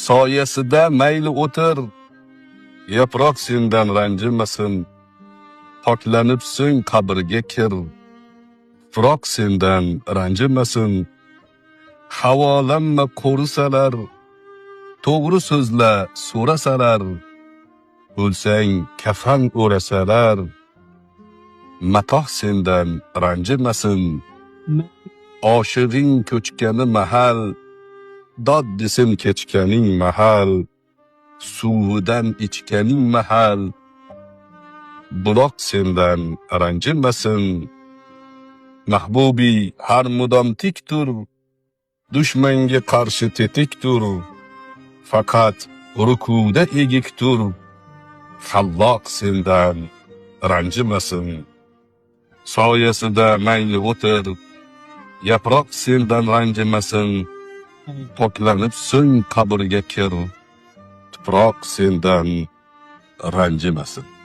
soyasida mayli o'tir, yaproq sendan ranjimasin. Poklanib so'ng qabrga kir, tuproq sendan ranjimasin. Havolanma ko'risalar, to'g'ri so'zla so'rasalar. O'lsang kafan o'rasalar, matoh sendan ranjimasin. Oshig'ing ko'chgani mahal, dod desin kechganing mahal. Suvidan ichganing mahal, buloq sendan ranjimasin. Mahbubi har mudom tik tur, dushmanga qarshi tetik tur. Faqat rukuda egik tur, Alloh sendan ranjimasin. Soyasida mayli o'tir, yaproq sendan ranjimasin. Poklanib so'ng qabrga kir, tuproq sendan ranjimasin.